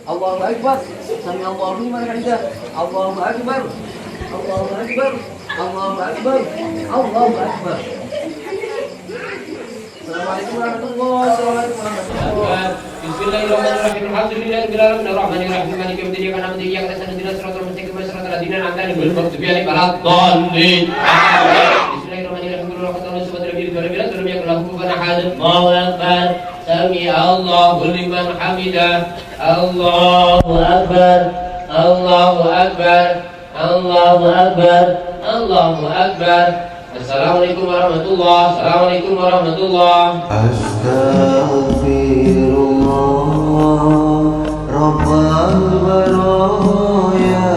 Allahu Akbar. Sami Allahu liman hamidah. Allahu Akbar. Allahu Akbar. Allahu Akbar. Allahu Akbar. Assalamualaikum warahmatullahi wabarakatuh. Bismillahirrahmanirrahim. Alhamdulillahirabbil alamin arrahmanirrahim maliki yaumiddin iyyaka na'budu wa iyyaka nasta'in ihdinas siratal mustaqim siratal ladzina an'amta 'alaihim ghairil maghdubi 'alaihim waladdallin. Bismillahirrahmanirrahim. Allahu Akbar. Sami Allahu liman hamidah. Allahu Akbar. Allahu Akbar. Allahu Akbar. Allahu Akbar. Assalamualaikum warahmatullahi wabarakatuh. Assalamualaikum warahmatullahi Astaghfirullah Rabbal baraya.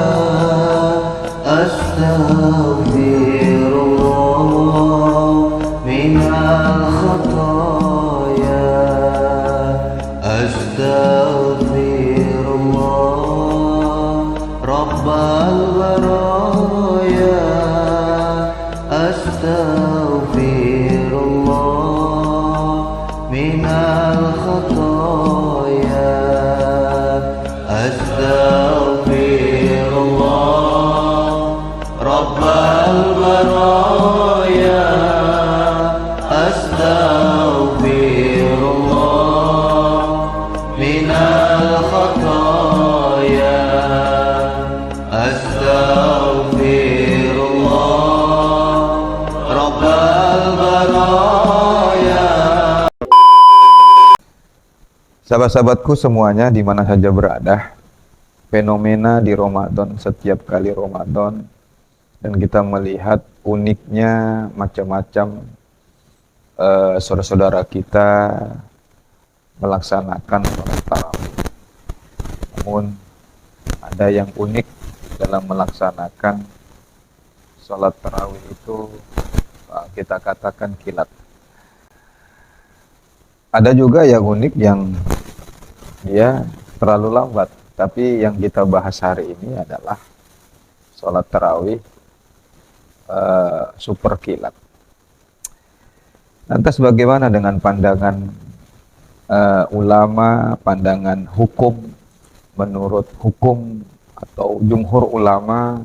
Astaghfirullah minal khataya. Astaghfirullah Rabbal baraya. Astaghfirullah minal khataya. Astaghfirullah Rabbal baraya. Astaghfirullah minal khataya. Astaghfirullah Rabbal baraya. Sahabat-sahabatku semuanya di mana saja berada, fenomena di Ramadan, setiap kali Ramadan dan kita melihat uniknya macam-macam saudara-saudara kita melaksanakan sholat tarawih. Namun ada yang unik dalam melaksanakan sholat tarawih itu, kita katakan kilat. Ada juga yang unik yang dia terlalu lambat. Tapi yang kita bahas hari ini adalah sholat tarawih super kilat. Lantas bagaimana dengan pandangan ulama, pandangan hukum, menurut hukum atau jumhur ulama,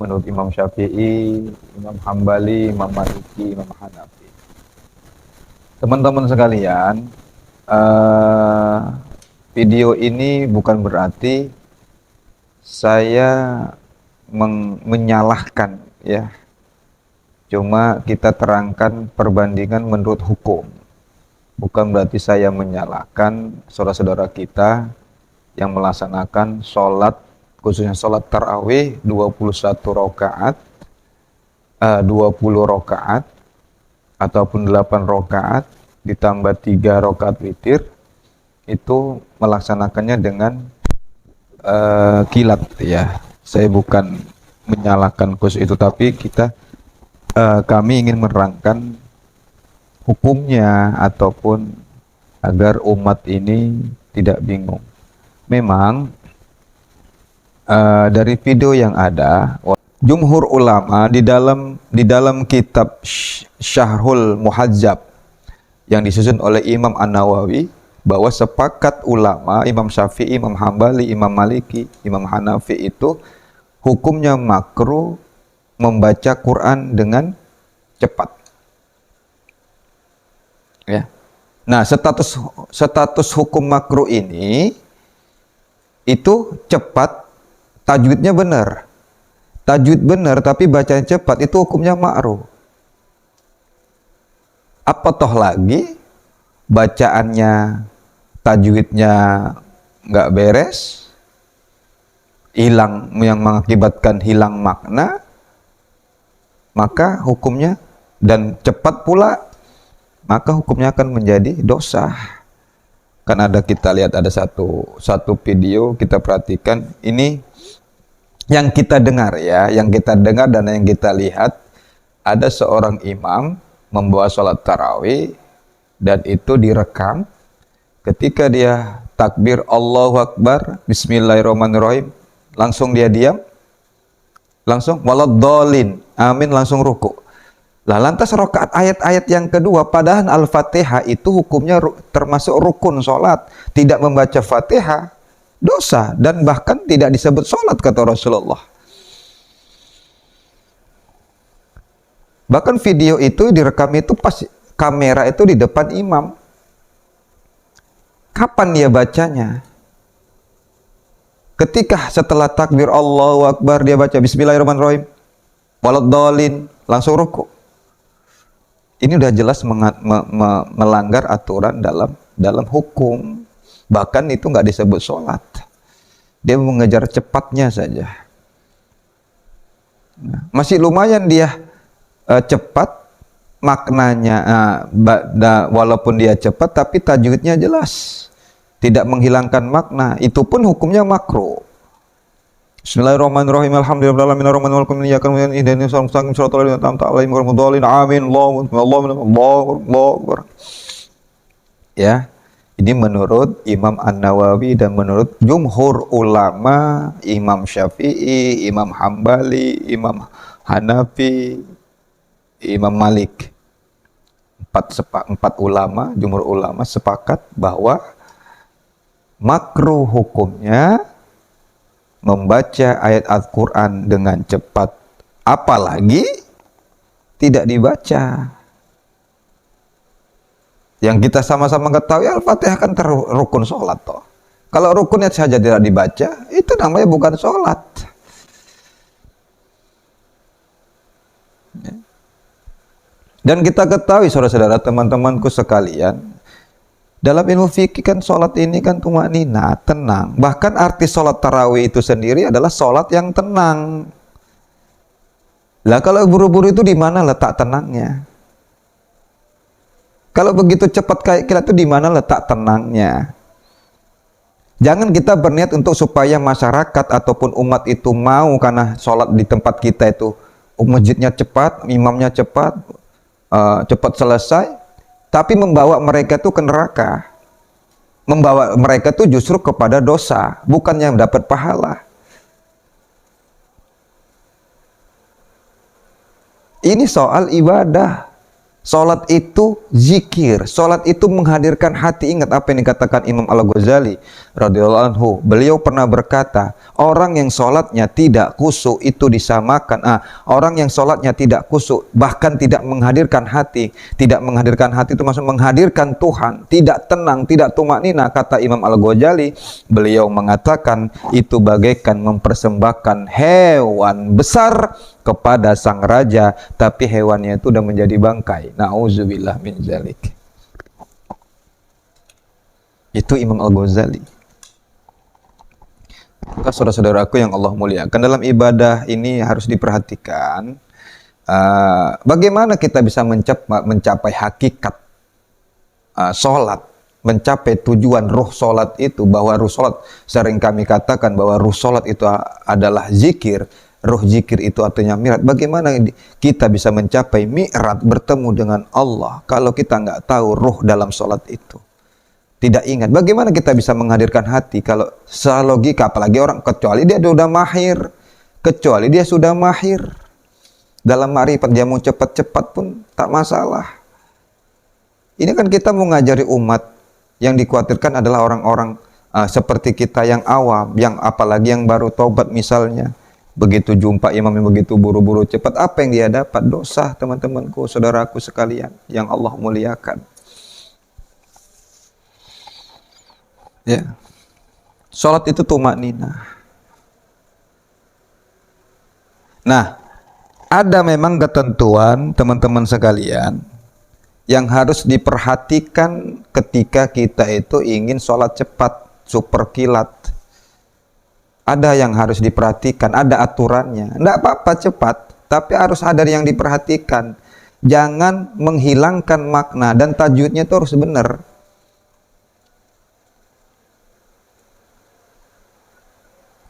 menurut Imam Syafi'i, Imam Hambali, Imam Maliki, Imam Hanafi. Teman-teman sekalian, video ini bukan berarti saya menyalahkan ya. Cuma kita terangkan perbandingan menurut hukum. Bukan berarti saya menyalahkan saudara-saudara kita yang melaksanakan sholat, khususnya sholat tarawih 21 rakaat, 20 rakaat ataupun 8 rakaat ditambah 3 rakaat witir, itu melaksanakannya dengan kilat ya. Saya bukan menyalahkan khusus itu, tapi kami ingin menerangkan hukumnya ataupun agar umat ini tidak bingung. Memang dari video yang ada, jumhur ulama di dalam kitab Syarhul Muhadzab yang disusun oleh Imam An-Nawawi, bahwa sepakat ulama Imam Syafi'i, Imam Hambali, Imam Maliki, Imam Hanafi itu hukumnya makruh membaca Quran dengan cepat. Ya. Nah, status hukum makruh ini itu cepat, tajwidnya benar. Tajwid benar tapi bacanya cepat, itu hukumnya makruh. Apa toh lagi bacaannya, tajwidnya nggak beres, hilang, yang mengakibatkan hilang makna, maka hukumnya, dan cepat pula, maka hukumnya akan menjadi dosa. Kan ada, kita lihat ada satu video, kita perhatikan ini yang kita dengar ya, yang kita dengar dan yang kita lihat, ada seorang imam membawa sholat tarawih dan itu direkam. Ketika dia takbir Allahu Akbar, Bismillahirrahmanirrahim, langsung dia diam. langsung waladdallin, amin, langsung ruku. Lah lantas rakaat ayat-ayat yang kedua, padahal Al-Fatihah itu hukumnya termasuk rukun sholat. Tidak membaca Fatihah dosa dan bahkan tidak disebut sholat kata Rasulullah. Bahkan video itu direkam itu pas kamera itu di depan imam. Kapan dia bacanya? Ketika setelah takbir Allahu Akbar dia baca Bismillahirrahmanirrahim, waladdallin, langsung ruku. Ini udah jelas melanggar aturan dalam hukum. Bahkan itu nggak disebut sholat. Dia mengejar cepatnya saja. Nah, masih lumayan dia cepat maknanya, walaupun dia cepat tapi tajwidnya jelas, tidak menghilangkan makna. Itu pun hukumnya makruh. Bismillahirrahmanirrahim. Alhamdulillahirabbil alamin arrahmanir rahim iyyaka na'budu wa iyyaka nasta'in shiratal ladzina an'amta 'alaihim ghairil maghdubi 'alaihim amin. Allahu akbar. Ya, ini menurut Imam An-Nawawi dan menurut jumhur ulama, Imam Syafi'i, Imam Hambali, Imam Hanafi, Imam Malik. Empat ulama, jumhur ulama sepakat bahwa makruh hukumnya membaca ayat Al-Quran dengan cepat, apalagi tidak dibaca. Yang kita sama-sama ketahui Al-Fatihah kan rukun sholat toh. Kalau rukunnya saja tidak dibaca, itu namanya bukan sholat. Dan kita ketahui saudara-saudara, teman-temanku sekalian, dalam ilmu fikih kan sholat ini kan tumanina, tenang. Bahkan arti sholat tarawih itu sendiri adalah sholat yang tenang. Lah kalau buru-buru itu di mana letak tenangnya? Kalau begitu cepat kayak kita itu di mana letak tenangnya? Jangan kita berniat untuk supaya masyarakat ataupun umat itu mau karena sholat di tempat kita itu masjidnya cepat, imamnya cepat, cepat selesai. Tapi membawa mereka itu ke neraka. Membawa mereka itu justru kepada dosa, bukan yang dapat pahala. Ini soal ibadah. Salat itu zikir, salat itu menghadirkan hati. Ingat apa yang dikatakan Imam Al-Ghazali radhiyallahu anhu. Beliau pernah berkata, orang yang salatnya tidak khusyuk itu disamakan. Orang yang salatnya tidak khusyuk, bahkan tidak menghadirkan hati. Tidak menghadirkan hati itu maksud menghadirkan Tuhan, tidak tenang, tidak tumanina. Kata Imam Al-Ghazali, beliau mengatakan itu bagaikan mempersembahkan hewan besar kepada sang raja, tapi hewannya itu udah menjadi bangkai. Nauzubillah min zalik. Itu Imam Al-Ghazali. Maka saudara-saudaraku yang Allah muliakan, dalam ibadah ini harus diperhatikan bagaimana kita bisa mencapai hakikat sholat, mencapai tujuan ruh sholat itu, bahwa ruh sholat, sering kami katakan bahwa ruh sholat itu adalah zikir. Ruh zikir itu artinya mi'raj. Bagaimana kita bisa mencapai mi'raj, bertemu dengan Allah, kalau kita nggak tahu ruh dalam sholat itu? Tidak ingat. Bagaimana kita bisa menghadirkan hati kalau secara logika, apalagi orang, kecuali dia sudah mahir. Kecuali dia sudah mahir. Dalam ma'rifat, dia mau cepat-cepat pun tak masalah. Ini kan kita mau ngajari umat, yang dikhawatirkan adalah orang-orang seperti kita yang awam, yang apalagi yang baru taubat misalnya. Begitu jumpa imam yang begitu buru-buru cepat, apa yang dia dapat? Dosa, teman-temanku, saudaraku sekalian yang Allah muliakan. Ya, sholat itu tumanina. Nah, ada memang ketentuan teman-teman sekalian yang harus diperhatikan ketika kita itu ingin sholat cepat, super kilat. Ada yang harus diperhatikan, ada aturannya. Tidak apa-apa cepat, tapi harus ada yang diperhatikan. Jangan menghilangkan makna, dan tajwidnya itu harus benar.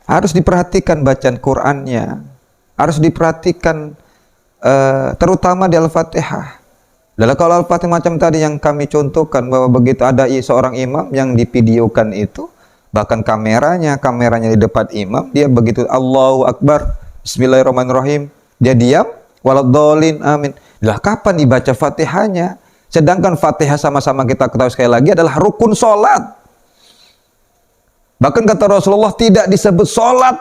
Harus diperhatikan bacaan Qur'annya, harus diperhatikan terutama di Al-Fatihah. Lalu kalau Al-Fatihah macam tadi yang kami contohkan, bahwa begitu ada seorang imam yang divideokan itu, bahkan kameranya di depan imam, dia begitu Allahu Akbar, Bismillahirrahmanirrahim. Dia diam, waladhdallin, amin. Lah kapan dibaca Fatihahnya? Sedangkan Fatihah sama-sama kita ketahui sekali lagi adalah rukun sholat. Bahkan kata Rasulullah tidak disebut sholat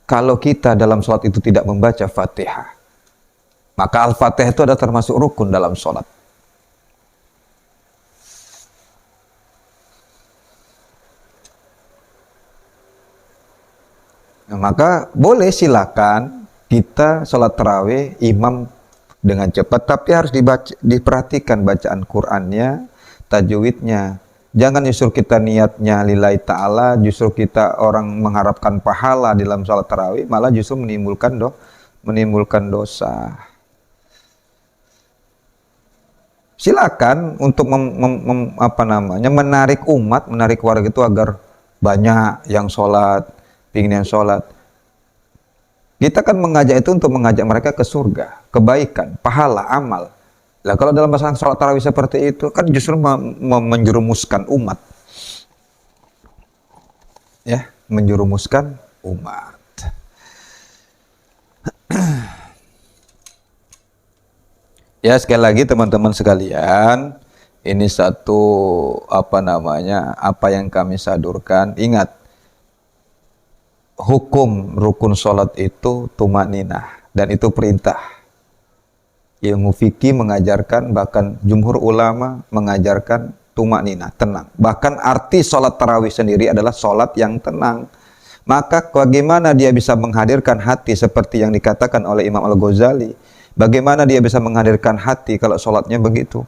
kalau kita dalam sholat itu tidak membaca Fatihah. Maka Al-Fatihah itu adalah termasuk rukun dalam sholat. Nah, maka boleh silakan kita sholat tarawih imam dengan cepat, tapi harus diperhatikan bacaan Qur'annya, tajwidnya. Jangan justru kita niatnya lillahi ta'ala, justru kita orang mengharapkan pahala di dalam sholat tarawih, malah justru menimbulkan dosa. Silakan untuk menarik umat, menarik warga itu agar banyak yang sholat, ingin yang sholat. Kita kan mengajak itu untuk mengajak mereka ke surga, kebaikan, pahala, amal. Lah kalau dalam masalah sholat tarawih seperti itu kan justru menjerumuskan umat. Ya, menjerumuskan umat. Ya, sekali lagi teman-teman sekalian, ini satu apa yang kami sadurkan. Ingat, hukum rukun sholat itu tumakninah, dan itu perintah. Ilmu fikih mengajarkan, bahkan jumhur ulama mengajarkan tumakninah, tenang. Bahkan arti sholat tarawih sendiri adalah sholat yang tenang. Maka bagaimana dia bisa menghadirkan hati seperti yang dikatakan oleh Imam Al-Ghazali? Bagaimana dia bisa menghadirkan hati kalau sholatnya begitu?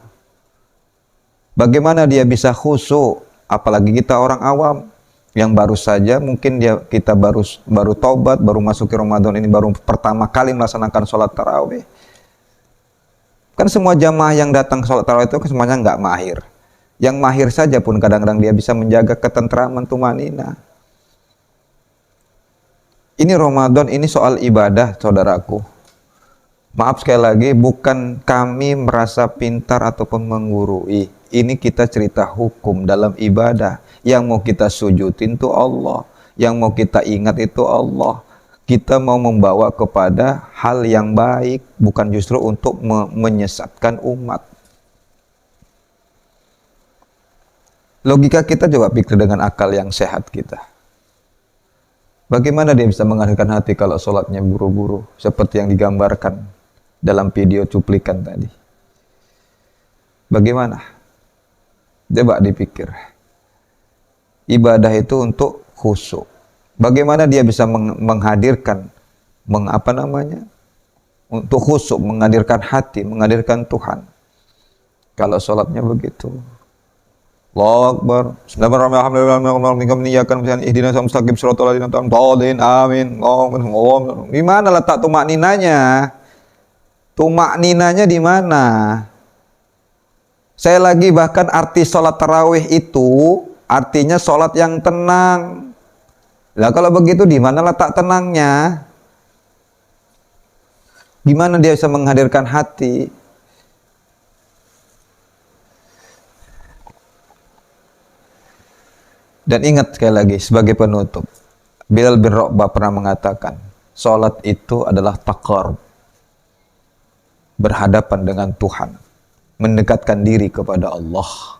Bagaimana dia bisa khusyuk? Apalagi kita orang awam yang baru saja, mungkin kita baru taubat, baru masuk ke Ramadan ini, baru pertama kali melaksanakan sholat tarawih. Kan semua jamaah yang datang ke sholat tarawih itu semuanya nggak mahir. Yang mahir saja pun kadang-kadang dia bisa menjaga ketentraman tumanina. Ini Ramadan, ini soal ibadah, saudaraku. Maaf sekali lagi, bukan kami merasa pintar ataupun menggurui. Ini kita cerita hukum dalam ibadah. Yang mau kita sujudin itu Allah. Yang mau kita ingat itu Allah. Kita mau membawa kepada hal yang baik, bukan justru untuk menyesatkan umat. Logika kita coba pikir dengan akal yang sehat kita. Bagaimana dia bisa mengalihkan hati kalau sholatnya buru-buru, seperti yang digambarkan dalam video cuplikan tadi? Bagaimana? Coba dipikir. Ibadah itu untuk khusyuk. Bagaimana dia bisa menghadirkan, untuk khusyuk, menghadirkan hati, menghadirkan Tuhan, kalau sholatnya begitu? Allahu Akbar. Amin. Di mana letak tumakninanya? Tumakninanya di mana? Saya lagi, bahkan arti sholat tarawih itu artinya sholat yang tenang. Lah kalau begitu di mana letak tenangnya? Gimana dia bisa menghadirkan hati? Dan ingat sekali lagi sebagai penutup, Bilal bin Rabah pernah mengatakan, sholat itu adalah taqarrub, berhadapan dengan Tuhan, mendekatkan diri kepada Allah.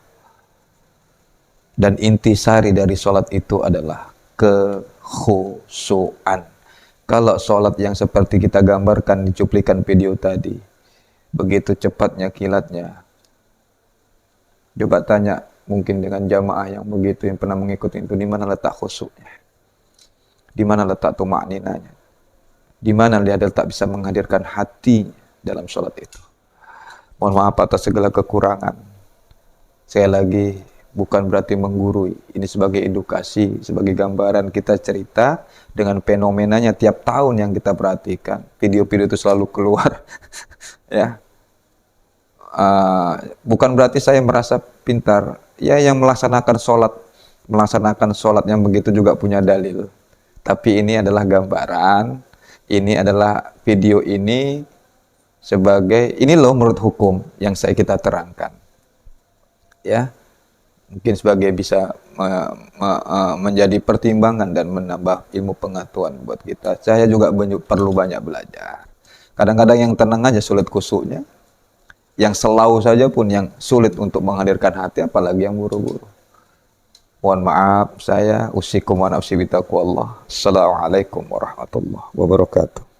Dan intisari dari sholat itu adalah kekhusyuan. Kalau sholat yang seperti kita gambarkan di cuplikan video tadi, begitu cepatnya kilatnya, coba tanya mungkin dengan jamaah yang begitu, yang pernah mengikuti itu, di mana letak khusyuknya, di mana letak tumakninanya, di mana dia letak bisa menghadirkan hati dalam sholat itu. Mohon maaf atas segala kekurangan. Saya lagi bukan berarti menggurui, ini sebagai edukasi, sebagai gambaran kita cerita dengan fenomenanya tiap tahun yang kita perhatikan. Video-video itu selalu keluar. Ya, bukan berarti saya merasa pintar. Ya, yang melaksanakan sholat yang begitu juga punya dalil. Tapi ini adalah gambaran, ini adalah video ini sebagai, ini loh menurut hukum yang kita terangkan. Ya, mungkin sebagai bisa menjadi pertimbangan dan menambah ilmu pengetahuan buat kita. Saya juga perlu banyak belajar. Kadang-kadang yang tenang aja sulit khusyuknya, yang selau saja pun yang sulit untuk menghadirkan hati, apalagi yang buru-buru. Mohon maaf, saya usikum wa nafsi bitaqwallah. Assalamualaikum warahmatullahi wabarakatuh.